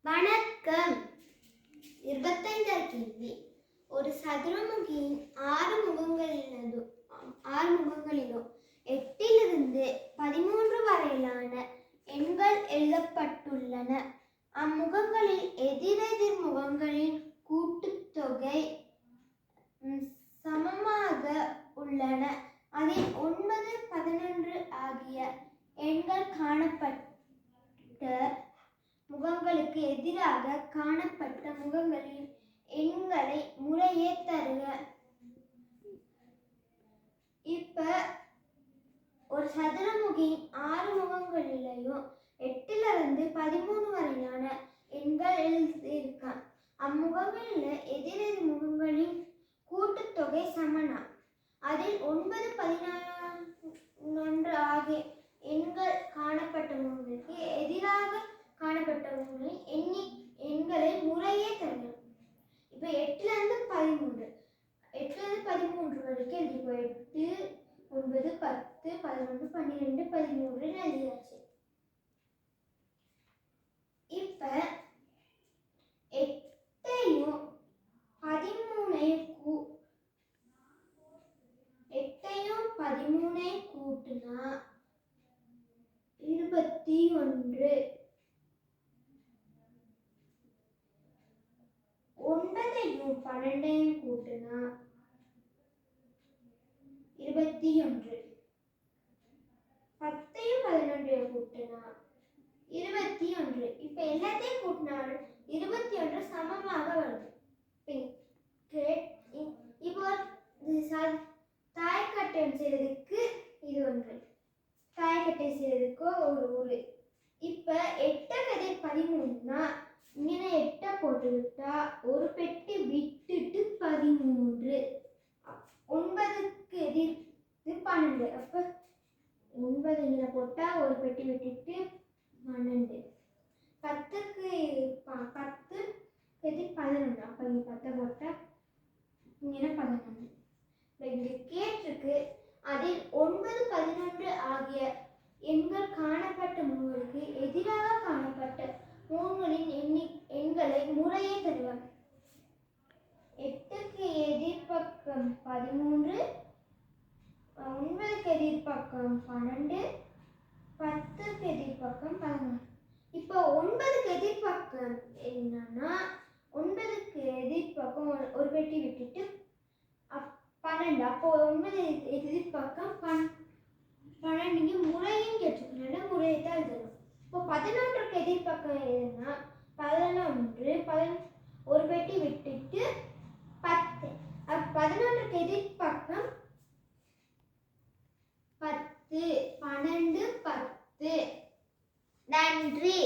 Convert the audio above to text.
வணக்கம். 25வது கேள்வி. ஒரு சதுரமுகியின் 6 முகங்களிலும் 8லிருந்து 13 வரையிலான எண்கள் எழுதப்பட்டுள்ளன. அம்முகங்களில் எதிரெதிர் முகங்களின் கூட்டுத்தொகை சமமாக உள்ளன. அதில் 9, 11 ஆகிய எண்கள் காணப்பட்ட முகங்களுக்கு எதிராக காணப்பட்ட முகங்களின் எண்களை முறையே தருக. இப்ப ஒரு சதுரமுகியின் 6 முகங்களிலையும் 8லிருந்து 13 வரையிலான எண்கள் எழுதியிருக்கான். அம்முகங்களில் எதிரெதிர் முகங்களின் கூட்டுத்தொகை சமனா. அதில் 9, 11 ஆகிய எண்கள் காணப்பட்ட முகங்களுக்கு எதிராக காணப்பட்டவர்களின் எண்களை முறையே தருகிறோம். இப்போ 8லிருந்து 13 வரைக்கும் எழுதிப்போம். 8, 9, 10, 11, 12, 13 எழுதியாச்சு. இப்ப 8யும் 13 கூட்டினா 21. 9யும் 12யும் கூட்டினா 21. 10யும் 11யும் கூட்டினா 21. இப்ப எல்லாத்தையும் கூட்டினாலும் 21 சமமாக வருது. இப்போ தாயக்கட்டை செய்யறதுக்கு இது ஒன்று, தாயக்கட்டை செய்யறதுக்கு ஒரு. இப்ப 8 13னா இங்கே 8 போட்டு விட்டா ஒரு பெட்டி விட்டுட்டு 13. 9க்கு எதிர் 12. அப்ப 9 இங்கே போட்டா ஒரு பெட்டி விட்டுட்டு 12. 10க்கு எதிர் 11. அப்ப இங்க 10 போட்டா இங்கே 11. இங்க கேட்டிருக்கு. அதில் 9, 11 ஆகிய எண்கள் காணப்பட்ட முகங்களுக்கு எதிராக காணப்பட்ட முகங்களின் எண்களை முறையே தருவார். 8க்கு எதிர்பக்கம் 13, 9க்கு எதிர்பக்கம் 12, 10க்கு எதிர்பக்கம் 11. இப்போ 9க்கு எதிர்பக்கம் என்னன்னா 9க்கு எதிர்பக்கம் ஒரு பெட்டி விட்டுட்டு 12. அப்போ 9 எதிர்பக்கம் 12 முறையும் கேட்டிருக்கனால முறையை தான் எழுதணும். இப்போ 11க்கு எதிர்பக்கம் எதுனா 11, ஒரு பெட்டி விட்டுட்டு 10. 11க்கு எதிர்பக்கம் 10, 12, 10. நன்றி.